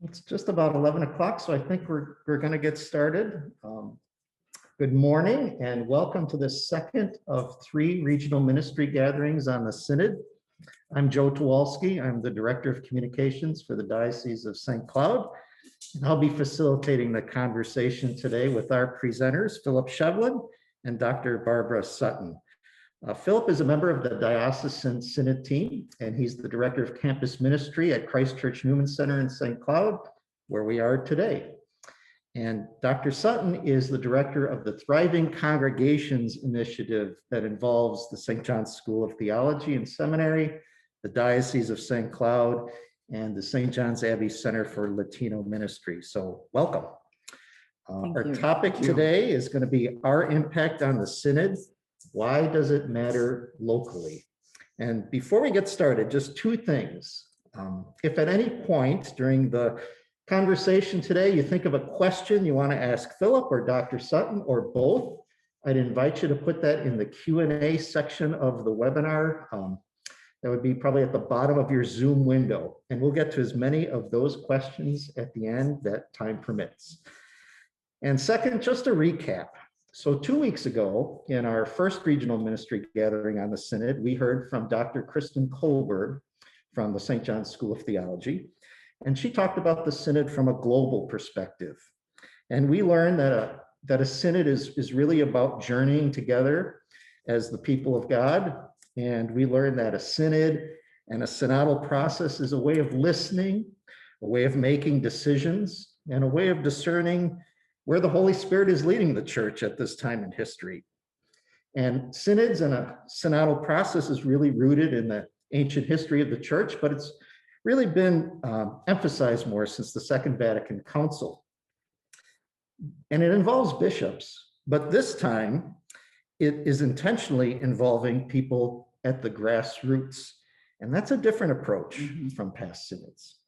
It's just about 11 o'clock, so I think we're going to get started. Good morning and welcome to the second of 3 regional ministry gatherings on the Synod. I'm Joe Tuwalski. I'm the Director of Communications for the Diocese of St. Cloud, and I'll be facilitating the conversation today with our presenters, Philip Shevlin and Dr. Barbara Sutton. Philip is a member of the Diocesan Synod team, and he's the Director of Campus Ministry at Christ Church Newman Center in St. Cloud, where we are today. And Dr. Sutton is the Director of the Thriving Congregations Initiative that involves the St. John's School of Theology and Seminary, the Diocese of St. Cloud, and the St. John's Abbey Center for Latino Ministry. So welcome. Our topic today is going to be our impact on the Synod. Why does it matter locally? And before we get started, just 2 things. If at any point during the conversation today you think of a question you want to ask Philip or Dr. Sutton or both, I'd invite you to put that in the Q&A section of the webinar. That would be probably at the bottom of your Zoom window. And we'll get to as many of those questions at the end that time permits. And second, just a recap. So 2 weeks ago, in our first regional ministry gathering on the Synod, we heard from Dr. Kristen Kohlberg from the St. John's School of Theology, and she talked about the Synod from a global perspective. And we learned that a Synod is really about journeying together as the people of God, and we learned that a Synod and a synodal process is a way of listening, a way of making decisions, and a way of discerning where the Holy Spirit is leading the church at this time in history. And synods and a synodal process is really rooted in the ancient history of the church, but it's really been emphasized more since the Second Vatican Council. And it involves bishops, but this time it is intentionally involving people at the grassroots. And that's a different approach from past synods.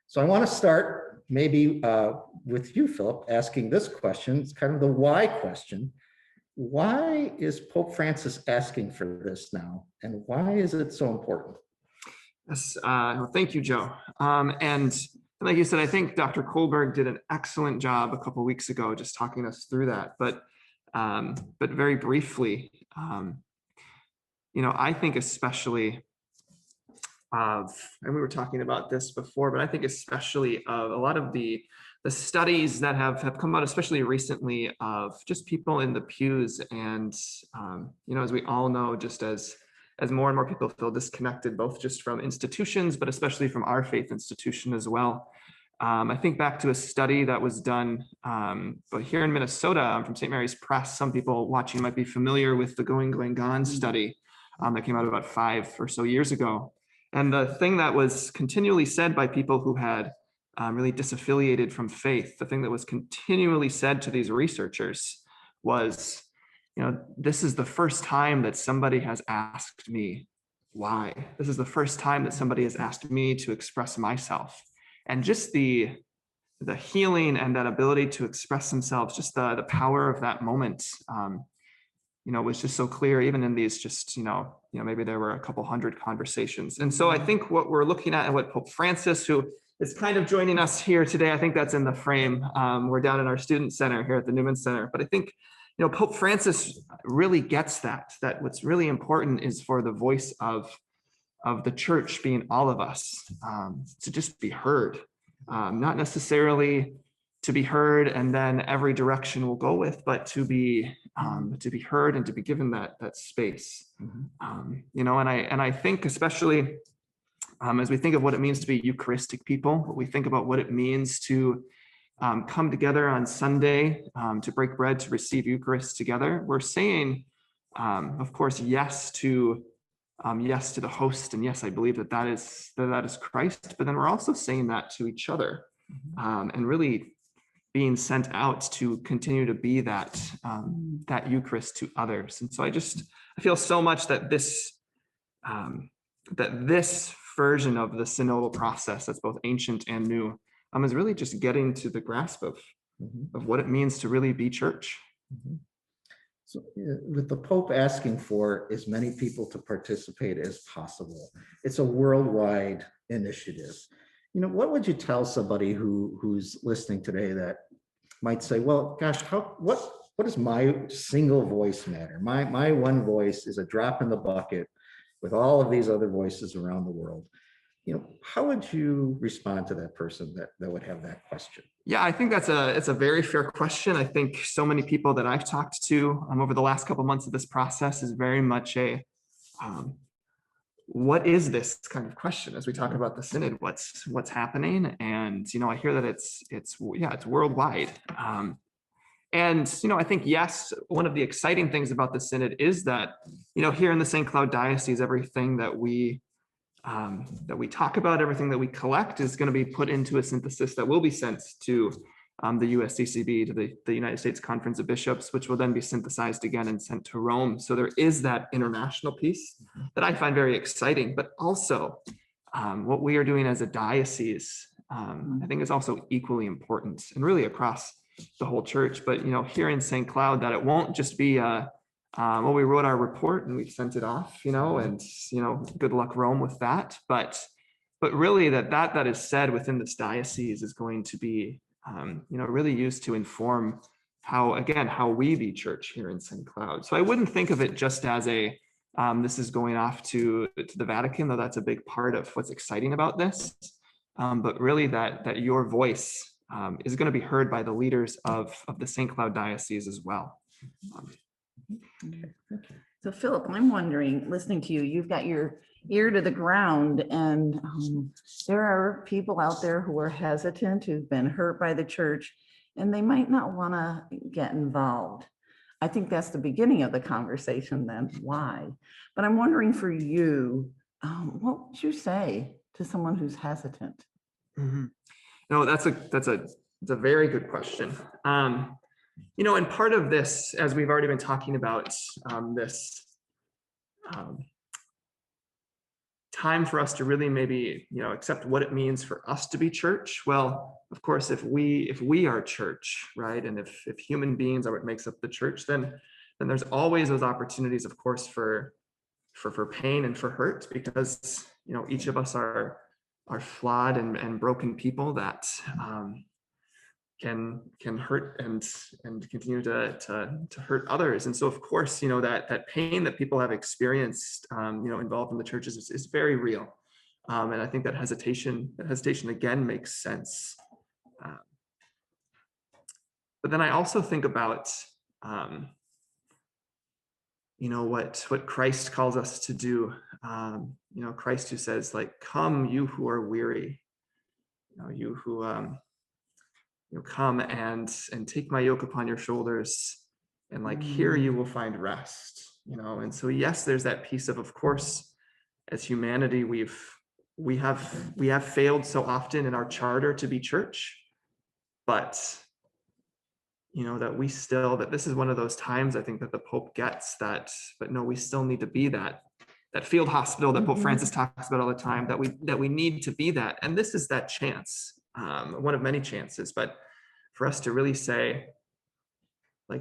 So I want to start maybe with you, Philip, asking this question. It's kind of the why question. Why is Pope Francis asking for this now? And why is it so important? Yes, well, thank you, Joe. And like you said, I think Dr. Kohlberg did an excellent job a couple of weeks ago just talking us through that. But very briefly, I think especially and we were talking about this before, but I think especially of a lot of the studies that have come out, especially recently, of just people in the pews. And, as we all know, just as more and more people feel disconnected, both just from institutions, but especially from our faith institution as well. I think back to a study that was done but here in Minnesota from St. Mary's Press. Some people watching might be familiar with the Going, Going, Gone study that came out about 5 or so years ago. And the thing that was continually said by people who had really disaffiliated from faith, the thing that was continually said to these researchers was, this is the first time that somebody has asked me why. This is the first time that somebody has asked me to express myself. And just the healing and that ability to express themselves, just the power of that moment, was just so clear, even in these just, maybe there were a couple hundred conversations. And so I think what we're looking at and what Pope Francis, who is kind of joining us here today, I think that's in the frame. We're down in our student center here at the Newman Center. But I think, Pope Francis really gets that what's really important is for the voice of the church, being all of us, to just be heard, not necessarily to be heard and then every direction we'll go with, but to be heard and to be given that space. And I think especially as we think of what it means to be Eucharistic people, we think about what it means to come together on Sunday to break bread, to receive Eucharist together. We're saying, of course, yes to the host, and yes, I believe that is Christ. But then we're also saying that to each other, and really being sent out to continue to be that Eucharist to others. And so I feel so much that this version of the synodal process that's both ancient and new is really just getting to the grasp of what it means to really be church. So with the Pope asking for as many people to participate as possible, it's a worldwide initiative. what would you tell somebody who's listening today that might say, well, gosh, what does my single voice matter? My one voice is a drop in the bucket with all of these other voices around the world. How would you respond to that person that would have that question? Yeah, I think it's a very fair question. I think so many people that I've talked to over the last couple of months of this process is very much a what is this kind of question as we talk about the synod? What's happening? And I hear that it's worldwide. And I think yes, one of the exciting things about the synod is that here in the St. Cloud Diocese, everything that we talk about, everything that we collect is going to be put into a synthesis that will be sent to the USCCB, to the United States Conference of Bishops, which will then be synthesized again and sent to Rome. So there is that international piece that I find very exciting, but also what we are doing as a diocese, I think is also equally important and really across the whole church. But here in St. Cloud, that it won't just be well, we wrote our report and we've sent it off, and good luck Rome with that. But really that is said within this diocese is going to be really used to inform how we the church here in St. Cloud. So I wouldn't think of it just as this is going off to the Vatican, though that's a big part of what's exciting about this. But really that your voice is going to be heard by the leaders of the St. Cloud Diocese as well. So Philip, I'm wondering, listening to you, you've got your ear to the ground, and there are people out there who are hesitant, who've been hurt by the church, and they might not want to get involved. I think that's the beginning of the conversation then, why? But I'm wondering for you, what would you say to someone who's hesitant? Mm-hmm. No, that's a very good question. And part of this, as we've already been talking about, this time for us to really maybe, accept what it means for us to be church. Well, of course, if we are church, right, and if human beings are what makes up the church, then there's always those opportunities, of course, for pain and for hurt, because each of us are flawed and broken people that can hurt and continue to hurt others. And so of course, that pain that people have experienced, involved in the churches is very real. And I think that hesitation again makes sense. But then I also think about, what Christ calls us to do. Christ who says, come, you who are weary, you who, come and take my yoke upon your shoulders, and here you will find rest, And so, yes, there's that piece of course, as humanity, we have failed so often in our charter to be church, but that this is one of those times I think that the Pope gets that, but no, we still need to be that field hospital that Pope Francis talks about all the time, that we need to be that. And this is that chance, one of many chances, but for us to really say,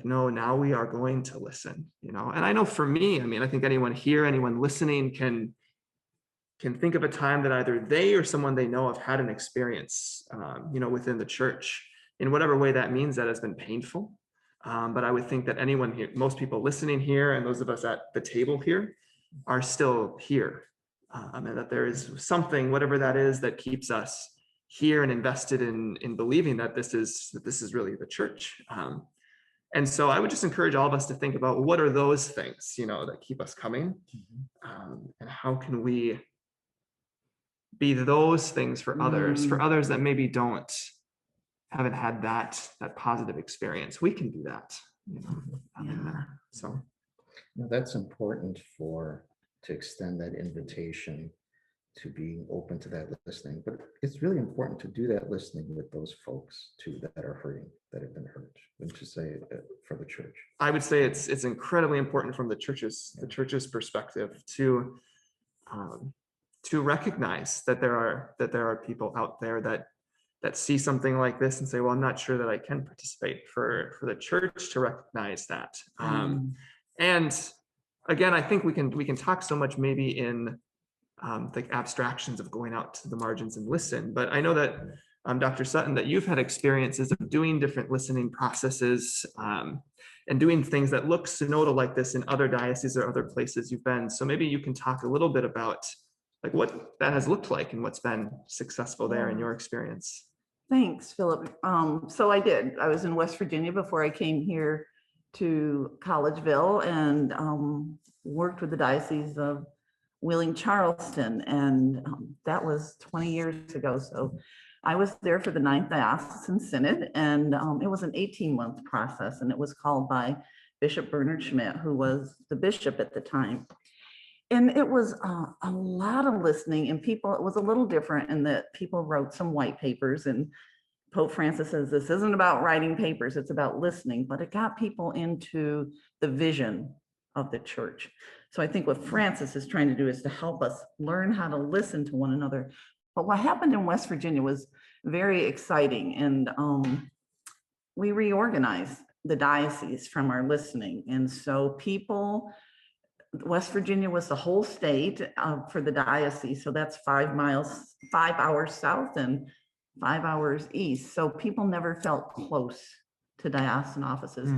no, now we are going to listen, And I know for me, I think anyone here, anyone listening can think of a time that either they or someone they know have had an experience, within the church, in whatever way that means, that has been painful. But I would think that anyone here, most people listening here, and those of us at the table here, are still here, and that there is something, whatever that is, that keeps us here and invested in believing that this is really the church. And so I would just encourage all of us to think about what are those things, that keep us coming, and how can we be those things for others that maybe haven't had that positive experience. We can do that. So that's important to extend that invitation to be open to that listening, but it's really important to do that listening with those folks too that are hurting, that have been hurt. Wouldn't you say for the church? I would say it's incredibly important from the church's perspective to recognize that there are people out there that see something like this and say, well, I'm not sure that I can participate. For the church to recognize that, and again, I think we can talk so much maybe in like abstractions of going out to the margins and listen. But I know that Dr. Sutton, that you've had experiences of doing different listening processes and doing things that look synodal like this in other dioceses or other places you've been. So maybe you can talk a little bit about like what that has looked like and what's been successful there in your experience. Thanks, Philip. So I did. I was in West Virginia before I came here to Collegeville, and worked with the Diocese of Wheeling Charleston, and that was 20 years ago. So I was there for the 9th Diocesan Synod, and it was an 18-month process, and it was called by Bishop Bernard Schmidt, who was the bishop at the time. And it was a lot of listening, and people, it was a little different in that people wrote some white papers, and Pope Francis says, this isn't about writing papers, it's about listening, but it got people into the vision of the church. So I think what Francis is trying to do is to help us learn how to listen to one another. But what happened in West Virginia was very exciting, and we reorganized the diocese from our listening. And so people, West Virginia was the whole state for the diocese. So that's 5 hours south and 5 hours east. So people never felt close to diocesan offices.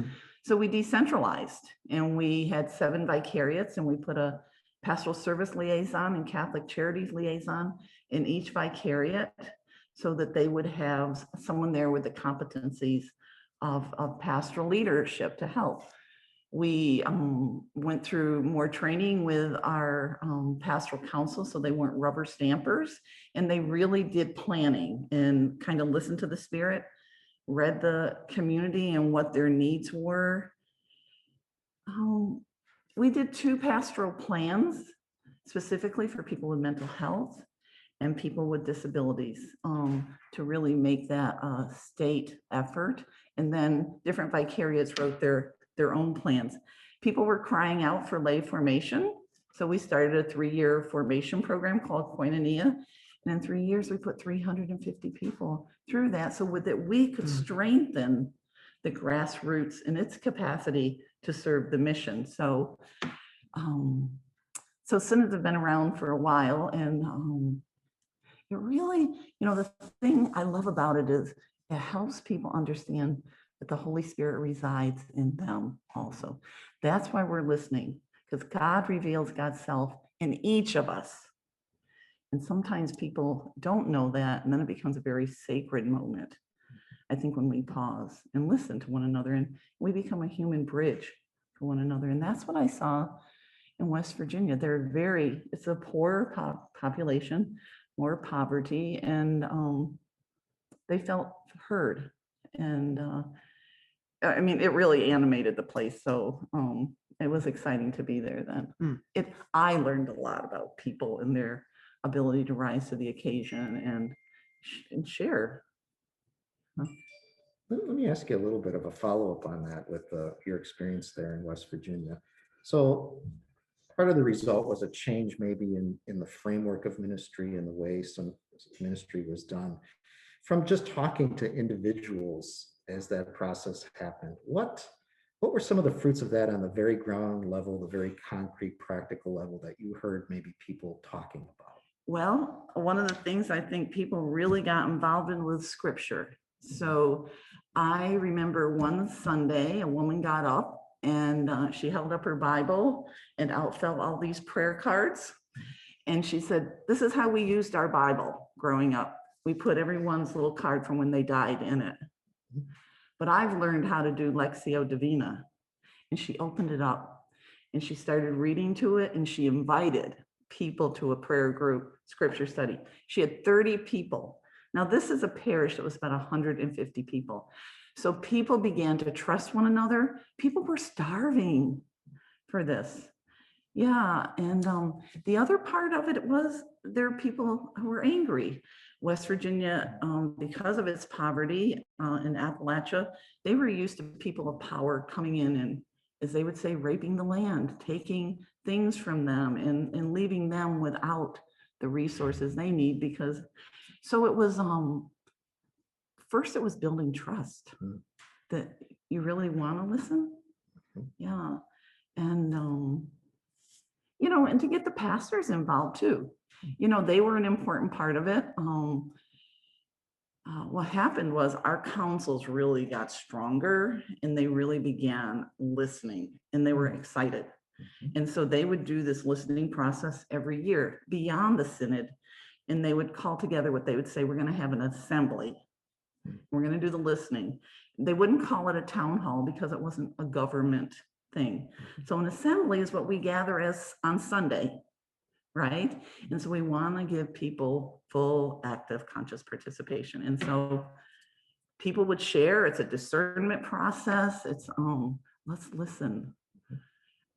So we decentralized, and we had 7 vicariates, and we put a pastoral service liaison and Catholic charities liaison in each vicariate so that they would have someone there with the competencies of pastoral leadership to help. We went through more training with our pastoral council, so they weren't rubber stampers, and they really did planning and kind of listened to the Spirit, read the community and what their needs were. We did 2 pastoral plans specifically for people with mental health and people with disabilities to really make that a state effort. And then different vicariates wrote their own plans. People were crying out for lay formation. So we started a 3-year formation program called Koinonia. And in 3 years, we put 350 people through that so that we could strengthen the grassroots and its capacity to serve the mission. So, synods have been around for a while, and it really, the thing I love about it is it helps people understand that the Holy Spirit resides in them also. That's why we're listening, because God reveals God's self in each of us. And sometimes people don't know that, and then it becomes a very sacred moment. I think when we pause and listen to one another, and we become a human bridge for one another. And that's what I saw in West Virginia. It's a poor population, more poverty, and they felt heard. And I mean, it really animated the place. So it was exciting to be there then. I learned a lot about people and their ability to rise to the occasion and share. Let me ask you a little bit of a follow-up on that with your experience there in West Virginia. So part of the result was a change maybe in the framework of ministry and the way some ministry was done. From just talking to individuals as that process happened, what were some of the fruits of that on the very ground level, the very concrete, practical level that you heard maybe people talking about? Well, one of the things I think people really got involved in was scripture. So I remember one Sunday, a woman got up and she held up her Bible, and out fell all these prayer cards. And she said, this is how we used our Bible growing up. We put everyone's little card from when they died in it. But I've learned how to do Lectio Divina. And she opened it up and she started reading to it, and she invited people to a prayer group scripture study. She had 30 people. Now this is a parish that was about 150 people. So people began to trust one another. People were starving for this. Yeah, and the other part of it was there are people who were angry. West Virginia, because of its poverty in Appalachia, they were used to people of power coming in and, as they would say, raping the land, taking things from them and leaving them without the resources they need. Because, so it was, first it was building trust that you really want to listen. Yeah, and and to get the pastors involved too. They were an important part of it. What happened was our councils really got stronger and they really began listening and they were excited. And so they would do this listening process every year beyond the synod. And they would call together what they would say, we're going to have an assembly. We're going to do the listening. They wouldn't call it a town hall because it wasn't a government thing. So an assembly is what we gather as on Sunday, right? And so we want to give people full, active, conscious participation. And so people would share. It's a discernment process. It's, let's listen.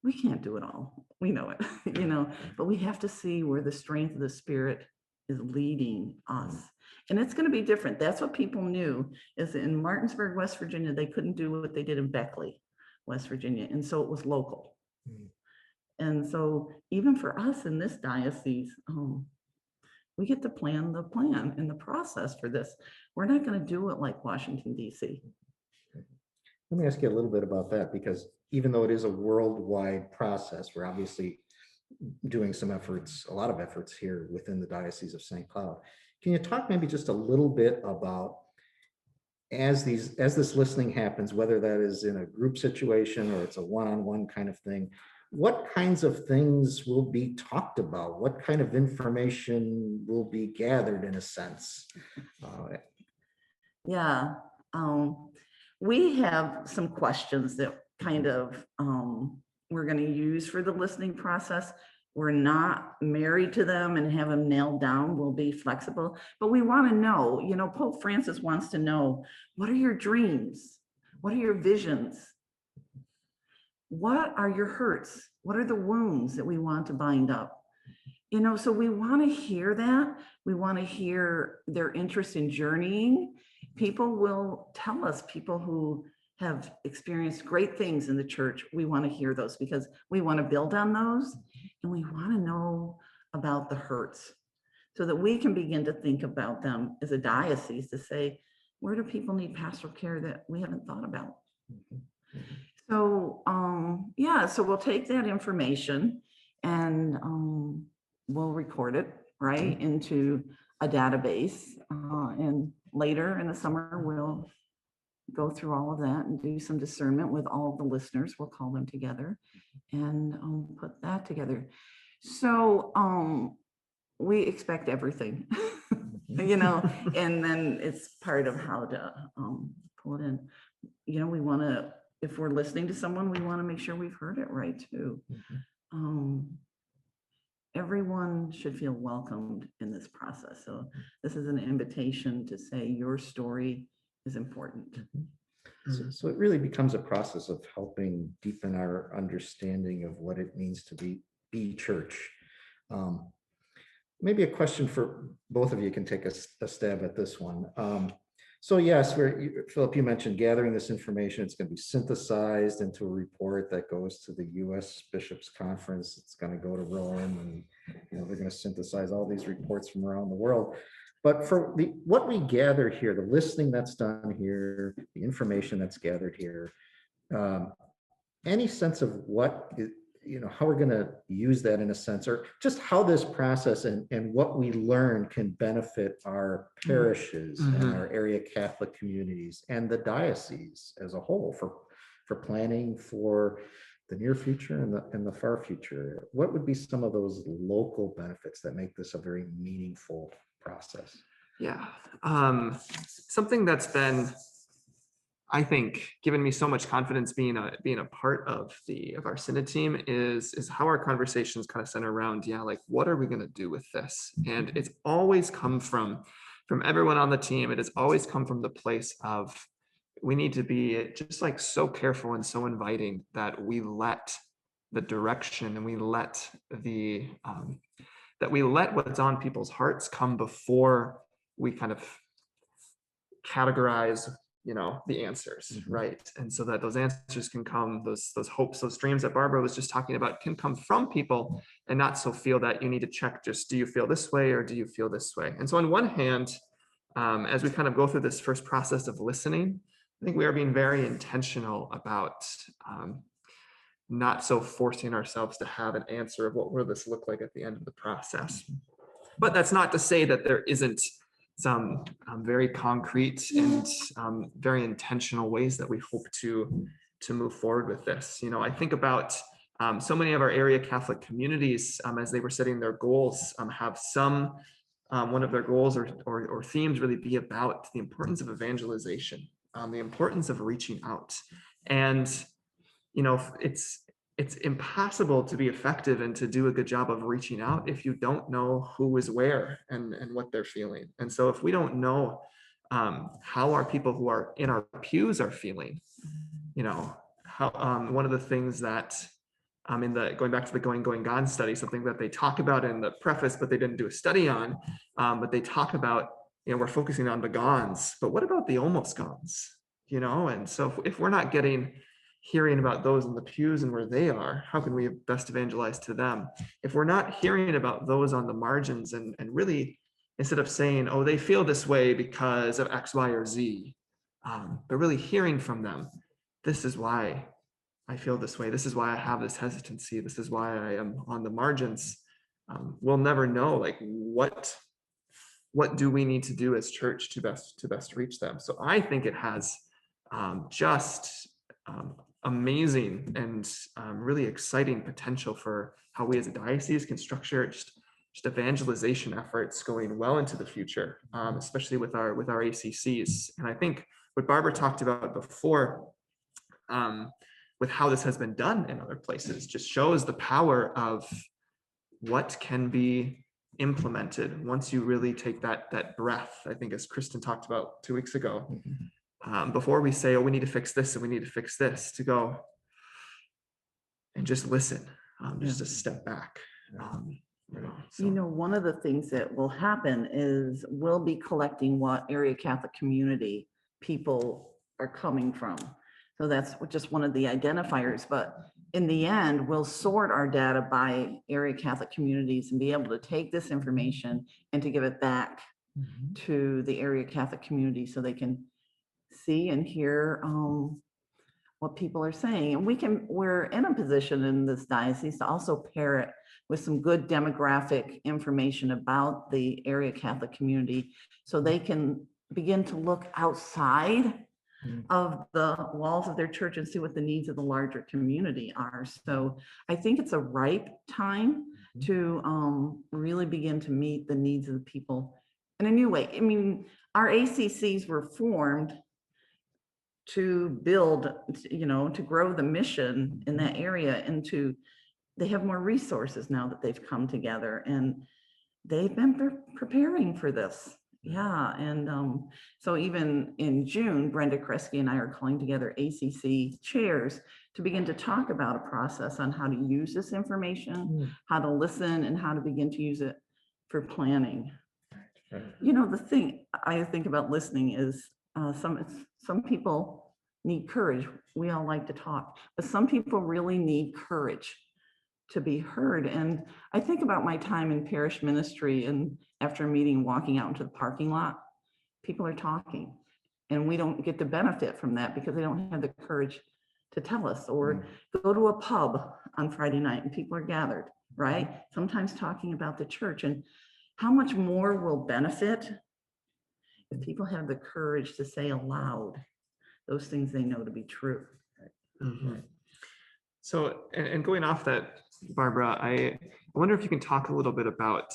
We can't do it all. We know it, but we have to see where the strength of the Spirit is leading us. And it's going to be different. That's what people knew, is in Martinsburg, West Virginia, they couldn't do what they did in Beckley, West Virginia. And so it was local. And so even for us in this diocese, we get to plan the plan and the process for this. We're not going to do it like Washington, D.C. Let me ask you a little bit about that, because even though it is a worldwide process, we're obviously doing some efforts, a lot of efforts here within the Diocese of St. Cloud. Can you talk maybe just a little bit about, as this listening happens, whether that is in a group situation or it's a one-on-one kind of thing, what kinds of things will be talked about? What kind of information will be gathered in a sense? Yeah, we have some questions that kind of we're going to use for the listening process. We're not married to them and have them nailed down. We'll be flexible, but we want to know, Pope Francis wants to know, what are your dreams? What are your visions? What are your hurts? What are the wounds that we want to bind up? So we want to hear that. We want to hear their interest in journeying. People will tell us, people who have experienced great things in the church, we want to hear those because we want to build on those, and we want to know about the hurts so that we can begin to think about them as a diocese to say, where do people need pastoral care that we haven't thought about? So, so we'll take that information and we'll record it right into a database, and later in the summer, we'll go through all of that and do some discernment with all of the listeners. We'll call them together and put that together. So we expect everything, and then it's part of how to pull it in. We want to, if we're listening to someone, we want to make sure we've heard it right too. Everyone should feel welcomed in this process. So this is an invitation to say your story is important. So it really becomes a process of helping deepen our understanding of what it means to be church. Maybe a question for both of you, can take a stab at this one. So yes, Philip, you mentioned gathering this information. It's going to be synthesized into a report that goes to the U.S. Bishops' Conference. It's going to go to Rome, and they're going to synthesize all these reports from around the world. But for what we gather here, the listening that's done here, the information that's gathered here, any sense of what, how we're going to use that in a sense, or just how this process and what we learn can benefit our parishes and our area Catholic communities and the diocese as a whole for planning for the near future and the far future? What would be some of those local benefits that make this a very meaningful process? Yeah, something that's been, I think, given me so much confidence being a part of our synod team is how our conversations kind of center around, like, what are we going to do with this? And it's always come from everyone on the team. It has always come from the place of, we need to be just like so careful and so inviting that we let the direction and we let what's on people's hearts come before we kind of categorize the answers, right? And so that those answers can come, those hopes, those dreams that Barbara was just talking about can come from people, and not so feel that you need to check just, do you feel this way or do you feel this way? And so on one hand, as we kind of go through this first process of listening, I think we are being very intentional about not so forcing ourselves to have an answer of what will this look like at the end of the process. But that's not to say that there isn't some very concrete and very intentional ways that we hope to move forward with this. You know, I think about so many of our area Catholic communities, as they were setting their goals, have some one of their goals or themes really be about the importance of evangelization, the importance of reaching out. And, you know, it's impossible to be effective and to do a good job of reaching out if you don't know who is where and what they're feeling. And so if we don't know how our people who are in our pews are feeling, you know, how one of the things that in the going back to the Going Gone study, something that they talk about in the preface, but they didn't do a study on, but they talk about, you know, we're focusing on the gones, but what about the almost gones, you know? And so if we're not hearing about those in the pews and where they are, how can we best evangelize to them? If we're not hearing about those on the margins and really, instead of saying, oh, they feel this way because of X, Y, or Z, but really hearing from them, this is why I feel this way. This is why I have this hesitancy. This is why I am on the margins. We'll never know, like, what do we need to do as church to best reach them. So I think it has just amazing and really exciting potential for how we as a diocese can structure just evangelization efforts going well into the future, especially with our ACCs. And I think what Barbara talked about before, with how this has been done in other places, just shows the power of what can be implemented once you really take that breath. I think, as Kristen talked about 2 weeks ago, before we say, oh, we need to fix this and we need to fix this, to go and just listen, just a step back. You know, one of the things that will happen is we'll be collecting what area Catholic community people are coming from. So that's just one of the identifiers. But in the end, we'll sort our data by area Catholic communities and be able to take this information and to give it back to the area Catholic community so they can see and hear what people are saying. And we're in a position in this diocese to also pair it with some good demographic information about the area Catholic community so they can begin to look outside of the walls of their church and see what the needs of the larger community are. So I think it's a ripe time to really begin to meet the needs of the people in a new way. I mean, our ACCs were formed to build, you know, to grow the mission in that area, and they have more resources now that they've come together, and they've been preparing for this. Yeah, and so even in June, Brenda Kresge and I are calling together ACC chairs to begin to talk about a process on how to use this information, how to listen, and how to begin to use it for planning. You know, the thing I think about listening is some people need courage. We all like to talk, but some people really need courage to be heard. And I think about my time in parish ministry, and after a meeting, walking out into the parking lot, people are talking, and we don't get the benefit from that because they don't have the courage to tell us. Or go to a pub on Friday night and people are gathered, right? Sometimes talking about the church, and how much more will benefit if people have the courage to say aloud those things they know to be true. So, and going off that, Barbara, I wonder if you can talk a little bit about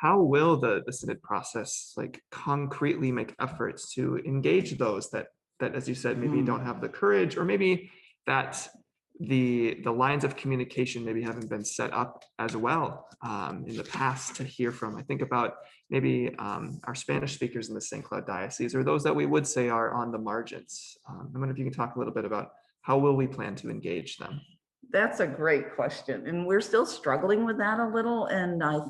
how will the Synod process, like, concretely make efforts to engage those that, as you said, maybe don't have the courage, or maybe that the lines of communication maybe haven't been set up as well in the past to hear from. I think about maybe our Spanish speakers in the St. Cloud Diocese, or those that we would say are on the margins. I wonder if you can talk a little bit about how will we plan to engage them? That's a great question, and we're still struggling with that a little. And I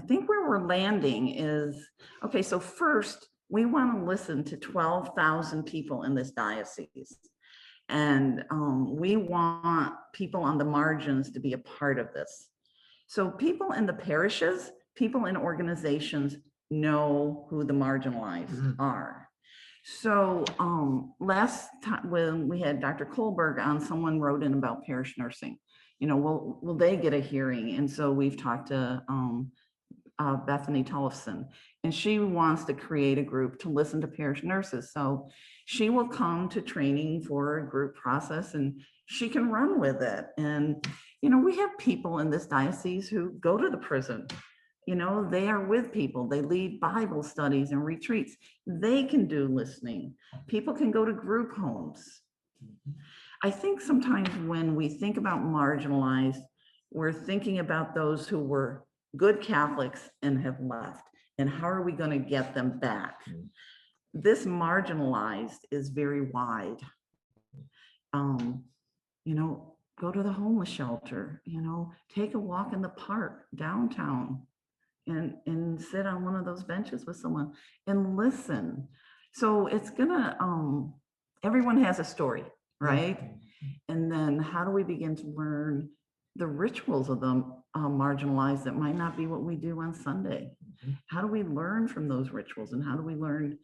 think where we're landing is, okay, so first we want to listen to 12,000 people in this diocese. And we want people on the margins to be a part of this. So people in the parishes, people in organizations know who the marginalized are. So last time when we had Dr. Kohlberg on, someone wrote in about parish nursing. You know, will they get a hearing? And so we've talked to Bethany Tollefson, and she wants to create a group to listen to parish nurses. So she will come to training for a group process and she can run with it. And, you know, we have people in this diocese who go to the prison. You know, they are with people. They lead Bible studies and retreats. They can do listening. People can go to group homes. I think sometimes when we think about marginalized, we're thinking about those who were good Catholics and have left. And how are we going to get them back? This marginalized is very wide. You know, go to the homeless shelter, you know, take a walk in the park downtown and sit on one of those benches with someone and listen. So it's gonna, everyone has a story, right? And then how do we begin to learn the rituals of the marginalized that might not be what we do on Sunday? How do we learn from those rituals? And how do we learn,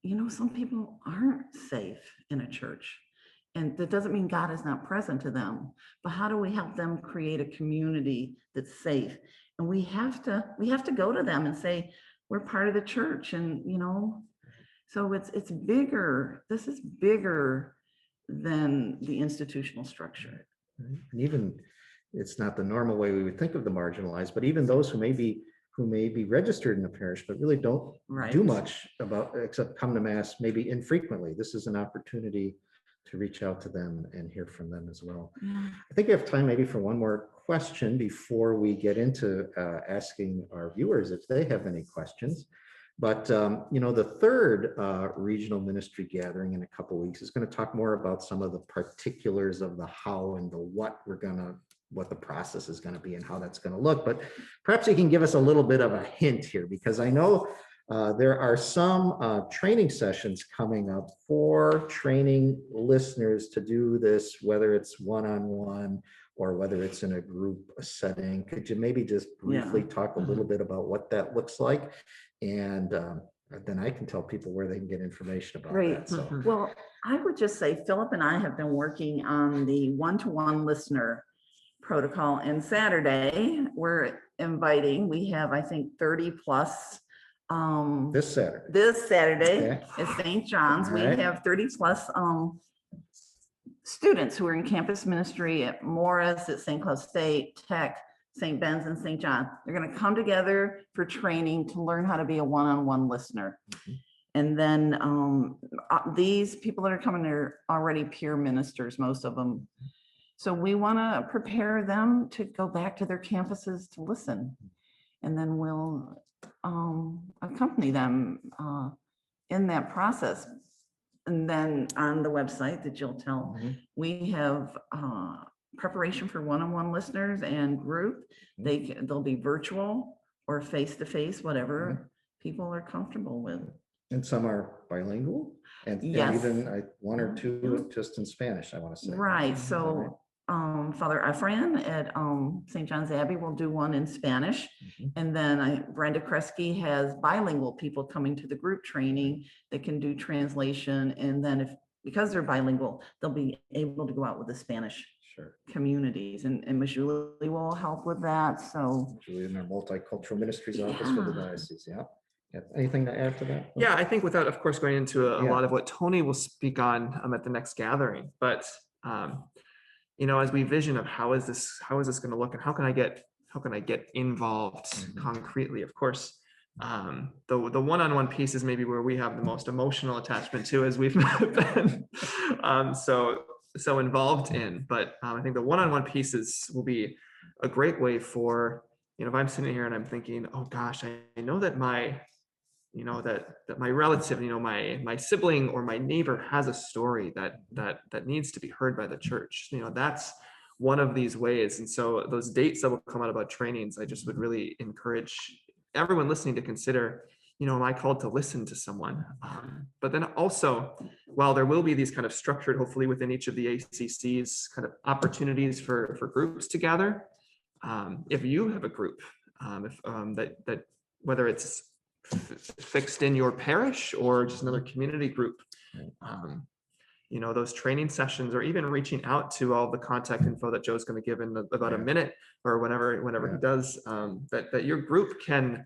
you know, some people aren't safe in a church. And that doesn't mean God is not present to them, but how do we help them create a community that's safe? And we have to go to them and say, we're part of the church. And, you know, so it's bigger. This is bigger than the institutional structure. And even, it's not the normal way we would think of the marginalized, but even those who may be registered in a parish, but really don't do much about, except come to Mass maybe infrequently. This is an opportunity to reach out to them and hear from them as well. I think we have time maybe for one more question before we get into asking our viewers if they have any questions. But you know, the third regional ministry gathering in a couple of weeks is going to talk more about some of the particulars of the how and the what the process is going to be and how that's going to look. But perhaps you can give us a little bit of a hint here, because I know there are some training sessions coming up for training listeners to do this, whether it's one-on-one or whether it's in a group setting. Could you maybe just briefly talk a little bit about what that looks like? And then I can tell people where they can get information about that. So. Well, I would just say Philip and I have been working on the one-to-one listener protocol, and Saturday we're inviting, we have, I think, 30 plus this Saturday at St. John's. We have 30 plus students who are in campus ministry at Morris, at St. Cloud State, Tech, St. Ben's, and St. John. They're going to come together for training to learn how to be a one-on-one listener. And then these people that are coming are already peer ministers, most of them. So we want to prepare them to go back to their campuses to listen. And then we'll accompany them in that process. And then on the website that you'll tell, we have preparation for one-on-one listeners and group. They'll be virtual or face-to-face, whatever people are comfortable with. And some are bilingual, and even one or two just in Spanish, I want to say. Right. So Father Efrain at St. John's Abbey will do one in Spanish. And then Brenda Kresge has bilingual people coming to the group training that can do translation. And then because they're bilingual, they'll be able to go out with the Spanish communities. And Ms. Julie will help with that. So Julie in our multicultural ministries office for the diocese. Anything to add to that? Yeah, I think without, of course, going into a lot of what Tony will speak on at the next gathering, but you know, as we vision of how is this going to look, and how can I get involved concretely? Of course, the one-on-one piece is maybe where we have the most emotional attachment to, as we've been so involved in. But I think the one-on-one pieces will be a great way for, you know, if I'm sitting here and I'm thinking, oh gosh, I know that my relative, you know, my sibling or my neighbor has a story that needs to be heard by the church. You know, that's one of these ways. And so those dates that will come out about trainings, I just would really encourage everyone listening to consider, you know, am I called to listen to someone? But then also, while there will be these kind of structured, hopefully within each of the ACCs, kind of opportunities for groups to gather. If you have a group, that whether it's fixed in your parish or just another community group, those training sessions, or even reaching out to all the contact info that Joe's going to give in about a minute or whenever he does, that your group can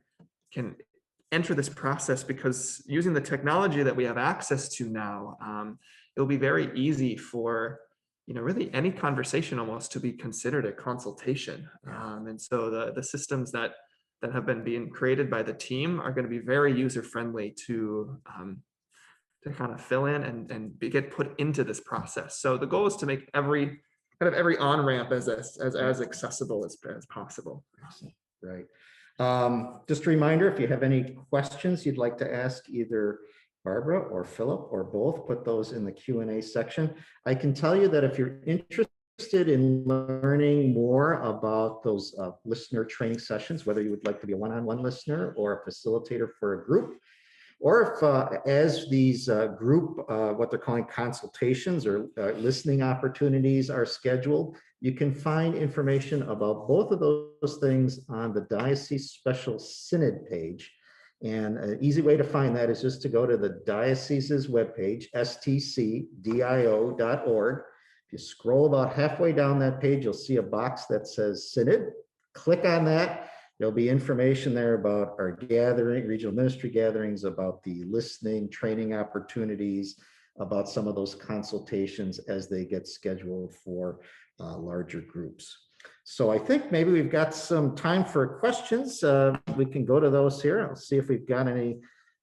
enter this process, because using the technology that we have access to now, it'll be very easy for really any conversation almost to be considered a consultation. And so the systems that have been being created by the team are going to be very user friendly to kind of fill in and get put into this process. So the goal is to make every on-ramp as accessible as possible. Right. Just a reminder, if you have any questions you'd like to ask either Barbara or Philip or both, put those in the Q&A section. I can tell you that if you're interested in learning more about those listener training sessions, whether you would like to be a one-on-one listener or a facilitator for a group, or if as these group, what they're calling consultations or listening opportunities are scheduled, you can find information about both of those things on the Diocese Special Synod page. And an easy way to find that is just to go to the diocese's webpage, stcdio.org. If you scroll about halfway down that page, you'll see a box that says Synod. Click on that. There'll be information there about our gathering, regional ministry gatherings, about the listening, training opportunities, about some of those consultations as they get scheduled for larger groups. So I think maybe we've got some time for questions. We can go to those here. I'll see if we've got any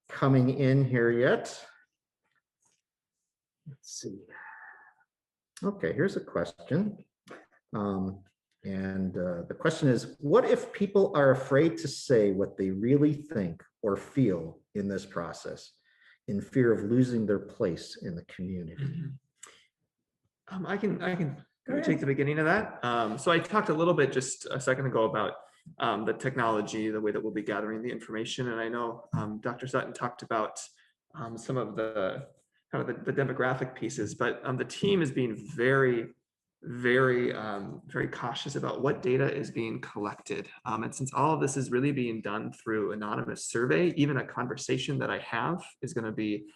coming in here yet. Let's see. Okay, here's a question. The question is, what if people are afraid to say what they really think or feel in this process, in fear of losing their place in the community? I can take the beginning of that. So I talked a little bit just a second ago about the technology, the way that we'll be gathering the information. And I know Dr. Sutton talked about some of the kind of the demographic pieces, but the team is being very cautious about what data is being collected. And since all of this is really being done through anonymous survey, even a conversation that I have is going to be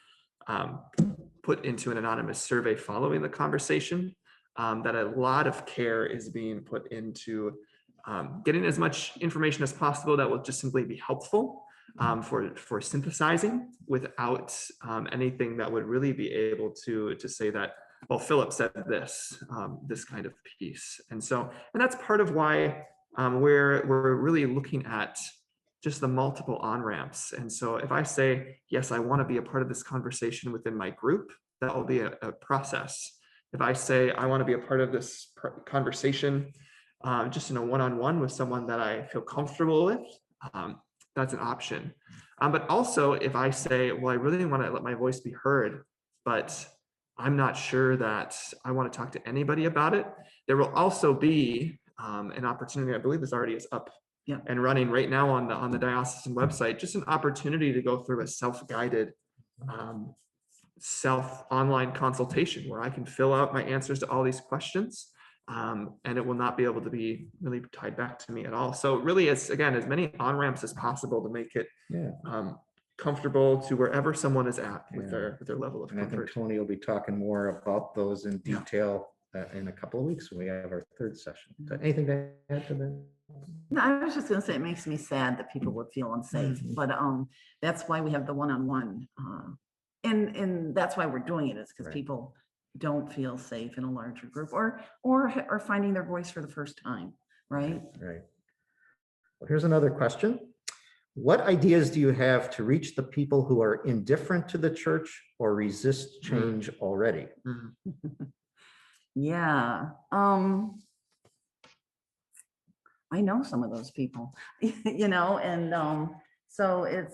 put into an anonymous survey following the conversation, that a lot of care is being put into getting as much information as possible that will just simply be helpful for synthesizing, without anything that would really be able to say that, well, Philip said this kind of piece. And that's part of why we're really looking at just the multiple on-ramps. And so if I say, yes, I want to be a part of this conversation within my group, that will be a process. If I say I want to be a part of this conversation just in a one-on-one with someone that I feel comfortable with, that's an option. But also if I say, well, I really want to let my voice be heard, but I'm not sure that I want to talk to anybody about it, there will also be an opportunity. I believe this already is up and running right now on the diocesan website, just an opportunity to go through a self-guided online consultation where I can fill out my answers to all these questions, and it will not be able to be really tied back to me at all. So really, it's again, as many on-ramps as possible to make it comfortable to wherever someone is at with their level of comfort. And I think Tony will be talking more about those in detail in a couple of weeks when we have our third session. So anything to add to that? No, I was just going to say, it makes me sad that people would feel unsafe, but that's why we have the one-on-one, and that's why we're doing it, is because people don't feel safe in a larger group, or finding their voice for the first time, right? Right. Well, here's another question. What ideas do you have to reach the people who are indifferent to the church or resist change already? Yeah. I know some of those people, and so it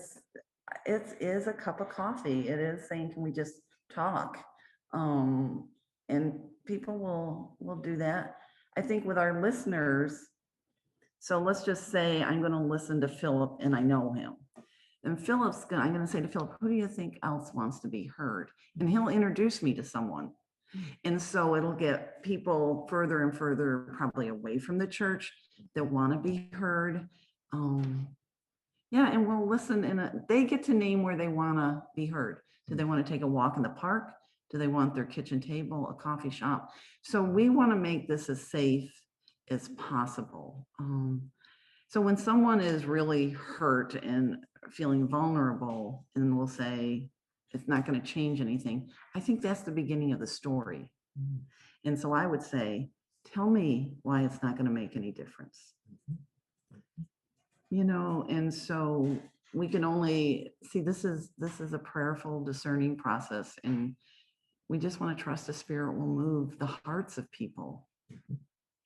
is a cup of coffee. It is saying, can we just talk? And people will do that. I think with our listeners, so let's just say I'm going to listen to Philip and I know him. And I'm going to say to Philip, who do you think else wants to be heard? And he'll introduce me to someone. And so it'll get people further and further probably away from the church that want to be heard. And we'll listen, and they get to name where they want to be heard. Do they want to take a walk in the park? Do they want their kitchen table, a coffee shop? So we want to make this as safe as possible. So when someone is really hurt and feeling vulnerable, and we'll say it's not going to change anything, I think that's the beginning of the story. And so I would say, tell me why it's not going to make any difference. You know, and so we can only see this is a prayerful, discerning process, and we just want to trust the Spirit will move the hearts of people.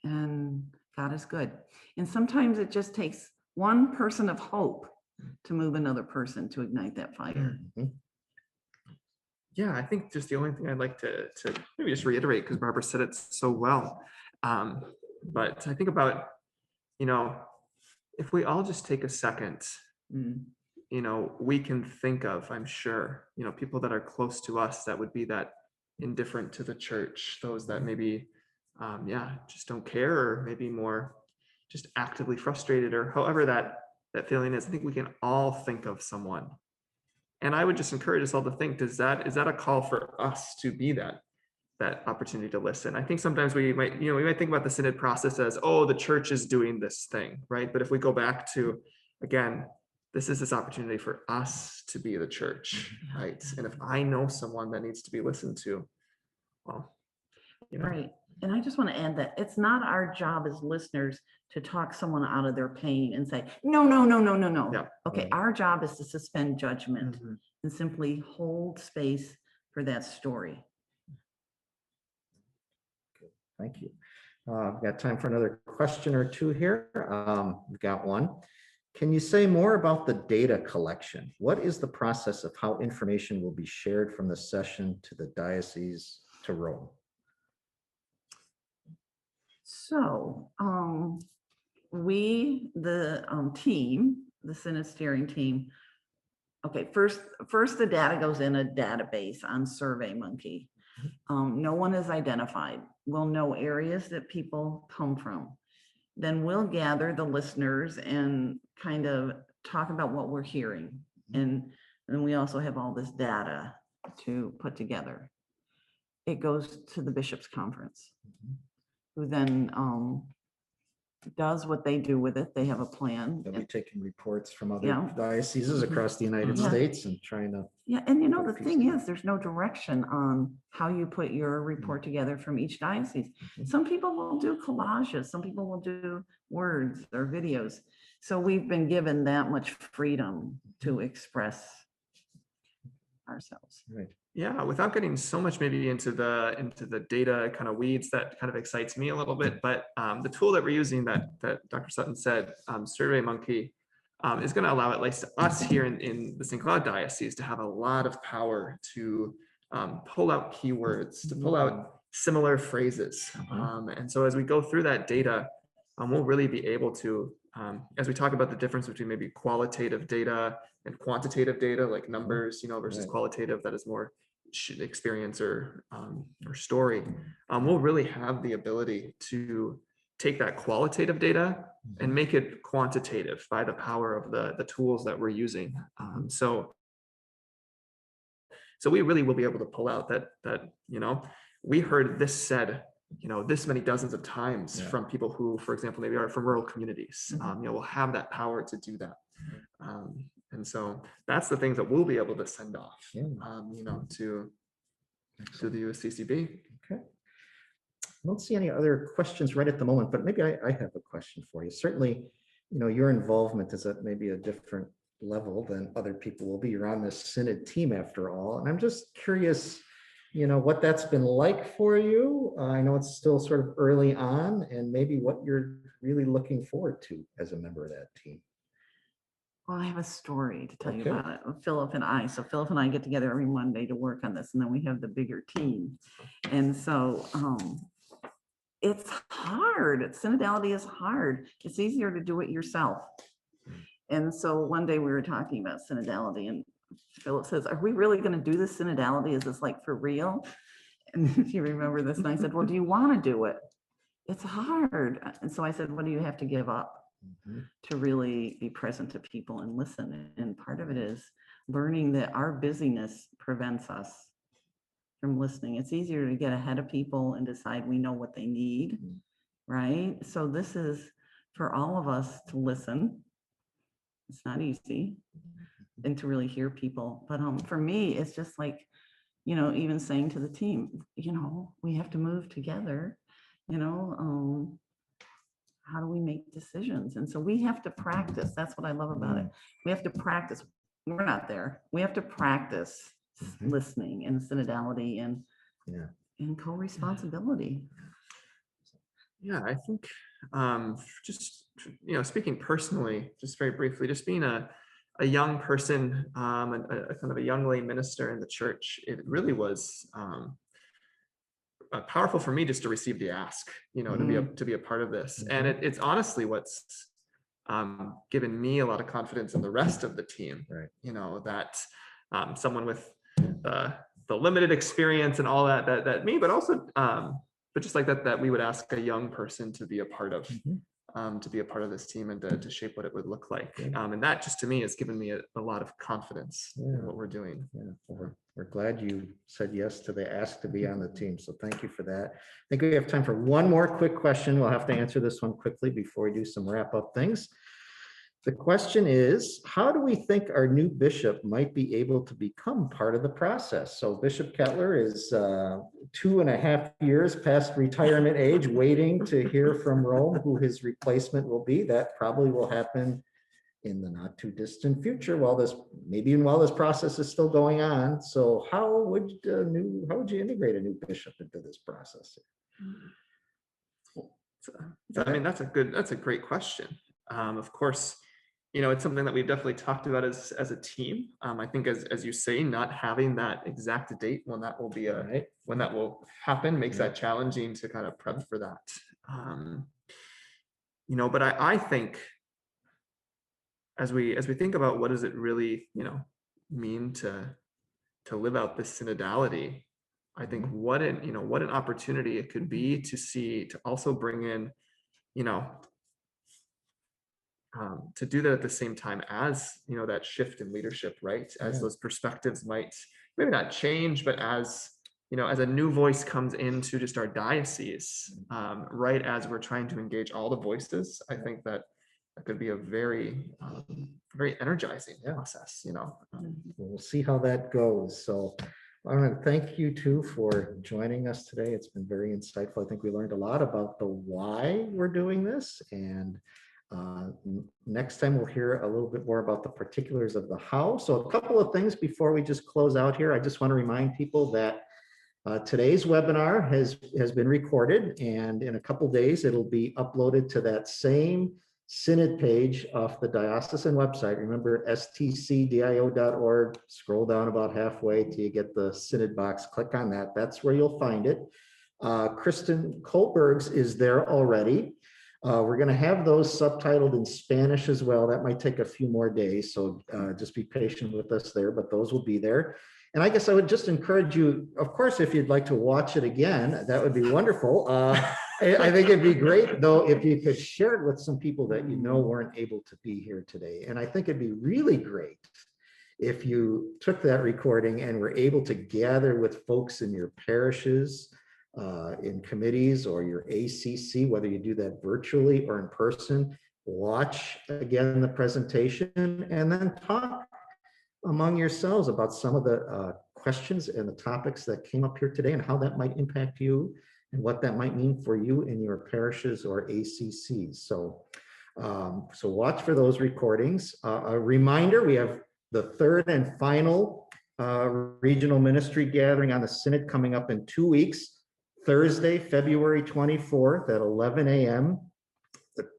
And God is good. And sometimes it just takes one person of hope to move another person to ignite that fire. Yeah, I think just the only thing I'd like to maybe just reiterate, because Barbara said it so well. But I think about, you know, if we all just take a second, you know, we can think of, I'm sure, you know, people that are close to us that would be that indifferent to the church, those that maybe, just don't care, or maybe more just actively frustrated, or however that feeling is. I think we can all think of someone. And I would just encourage us all to think, is that a call for us to be that opportunity to listen? I think sometimes we might think about the synod process as, oh, the church is doing this thing, right? But if we go back to, again, this opportunity for us to be the church, right? And if I know someone that needs to be listened to, well, you know. Right. And I just want to add that it's not our job as listeners to talk someone out of their pain and say, no. Yeah. Okay, our job is to suspend judgment and simply hold space for that story. Thank you. We've got time for another question or two here. We've got one. Can you say more about the data collection? What is the process of how information will be shared from the session to the diocese to Rome? So we, the team, the Synod steering team, okay, first the data goes in a database on SurveyMonkey. No one is identified. We'll know areas that people come from. Then we'll gather the listeners and kind of talk about what we're hearing. And then we also have all this data to put together. It goes to the bishops' conference, who then does what they do with it. They have a plan. They'll be taking reports from other Yeah. dioceses across the United Yeah. States and trying to. Yeah, and you know, the thing is, there's no direction on how you put your report together from each diocese. Some people will do collages, some people will do words or videos. So we've been given that much freedom to express ourselves. Right. Yeah, without getting so much maybe into the data kind of weeds, that kind of excites me a little bit. But the tool that we're using that Dr. Sutton said, SurveyMonkey, is going to allow at least us here in the St. Cloud Diocese to have a lot of power to pull out keywords, to pull out similar phrases. And so as we go through that data, we'll really be able to, as we talk about the difference between maybe qualitative data and quantitative data, like numbers, versus qualitative, that is more experience or story. We'll really have the ability to take that qualitative data and make it quantitative by the power of the tools that we're using. So we really will be able to pull out that we heard this said this many dozens of times from people who, for example, maybe are from rural communities. We'll have that power to do that. And so that's the things that we'll be able to send off, to the USCCB. Okay. I don't see any other questions right at the moment, but maybe I have a question for you. Certainly, your involvement is at maybe a different level than other people will be. You're on this Synod team after all. And I'm just curious, what that's been like for you. I know it's still sort of early on, and maybe what you're really looking forward to as a member of that team. Well, I have a story to tell you about it. Philip and I. So Philip and I get together every Monday to work on this, and then we have the bigger team. And so it's hard. Synodality is hard. It's easier to do it yourself. And so one day we were talking about synodality, and Philip says, "Are we really going to do this synodality? Is this like for real?" And if you remember this, and I said, "Well, do you want to do it? It's hard." And so I said, "What do you have to give up to really be present to people and listen?" And part of it is learning that our busyness prevents us from listening. It's easier to get ahead of people and decide we know what they need, right? So this is for all of us to listen. It's not easy, and to really hear people. But for me, it's just like, even saying to the team, we have to move together, how do we make decisions? And so we have to practice. That's what I love about it. We have to practice. We're not there. We have to practice listening and synodality and co-responsibility. Yeah, I think just, speaking personally, just very briefly, just being a young person, a kind of a young lay minister in the church, it really was powerful for me just to receive the ask, to be a part of this. And it's honestly what's given me a lot of confidence in the rest of the team, right? That someone with the limited experience and all that me, but also but just like that we would ask a young person to be a part of this team and to shape what it would look like. And that just to me has given me a lot of confidence in what we're doing. Well, we're glad you said yes to the ask to be on the team. So thank you for that. I think we have time for one more quick question. We'll have to answer this one quickly before we do some wrap up things. The question is, how do we think our new bishop might be able to become part of the process? So Bishop Kettler is 2.5 years past retirement age, waiting to hear from Rome who his replacement will be. That probably will happen in the not too distant future while this process is still going on. So how would you integrate a new bishop into this process? I mean, that's a great question. Of course, it's something that we've definitely talked about as a team. I think as you say, not having that exact date when that will be when that will happen makes that challenging to kind of prep for that. But I think as we think about what does it really, mean to live out this synodality, I think what an opportunity it could be to also bring in, to do that at the same time as, that shift in leadership, right? As those perspectives might maybe not change, but as a new voice comes into just our diocese, right as we're trying to engage all the voices, I think that could be a very, very energizing process, We'll see how that goes. So I want to thank you two for joining us today. It's been very insightful. I think we learned a lot about the why we're doing this, and next time we'll hear a little bit more about the particulars of the how. So a couple of things before we just close out here. I just want to remind people that today's webinar has been recorded, and in a couple days it'll be uploaded to that same Synod page off the diocesan website. Remember, stcdio.org. Scroll down about halfway till you get the Synod box. Click on that. That's where you'll find it. Kristen Kohlberg's is there already. We're going to have those subtitled in Spanish as well. That might take a few more days, so just be patient with us there, but those will be there. And I guess I would just encourage you, of course, if you'd like to watch it again, that would be wonderful. I think it'd be great, though, if you could share it with some people that weren't able to be here today. And I think it'd be really great if you took that recording and were able to gather with folks in your parishes, in committees, or your ACC, whether you do that virtually or in person. Watch again the presentation and then talk among yourselves about some of the questions and the topics that came up here today and how that might impact you and what that might mean for you in your parishes or ACCs. So watch for those recordings. A reminder, we have the third and final regional ministry gathering on the Synod coming up in 2 weeks, Thursday, February 24th at 11 a.m.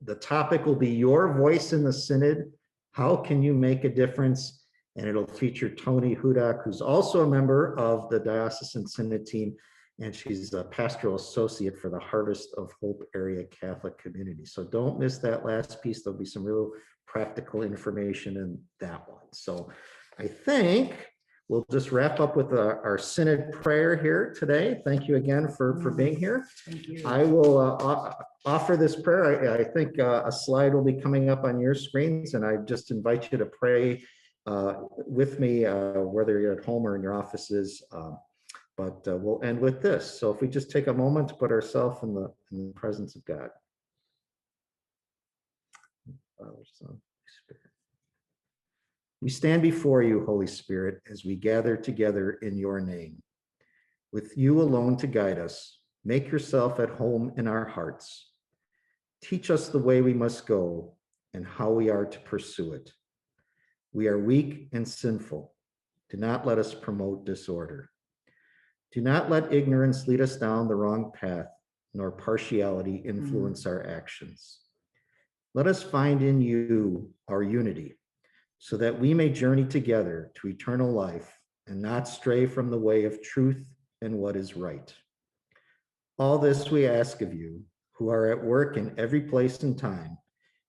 The topic will be Your Voice in the Synod. How can you make a difference? And it'll feature Tony Hudak, who's also a member of the Diocesan Synod team, and she's a pastoral associate for the Harvest of Hope Area Catholic Community. So don't miss that last piece. There'll be some real practical information in that one. So I think we'll just wrap up with our Synod prayer here today. Thank you again for being here. Thank you. I will offer this prayer. I think a slide will be coming up on your screens, and I just invite you to pray with me, whether you're at home or in your offices. But we'll end with this. So if we just take a moment to put ourselves in the presence of God. Father, Son, Spirit. We stand before you, Holy Spirit, as we gather together in your name. With you alone to guide us, make yourself at home in our hearts. Teach us the way we must go and how we are to pursue it. We are weak and sinful. Do not let us promote disorder. Do not let ignorance lead us down the wrong path, nor partiality influence our actions. Let us find in you our unity, so that we may journey together to eternal life and not stray from the way of truth and what is right. All this we ask of you, who are at work in every place and time,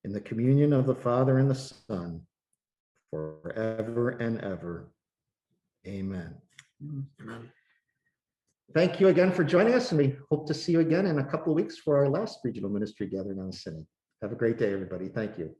in the communion of the Father and the Son, forever and ever. Amen. Amen. Thank you again for joining us, and we hope to see you again in a couple of weeks for our last regional ministry gathering on the Synod. Have a great day, everybody. Thank you.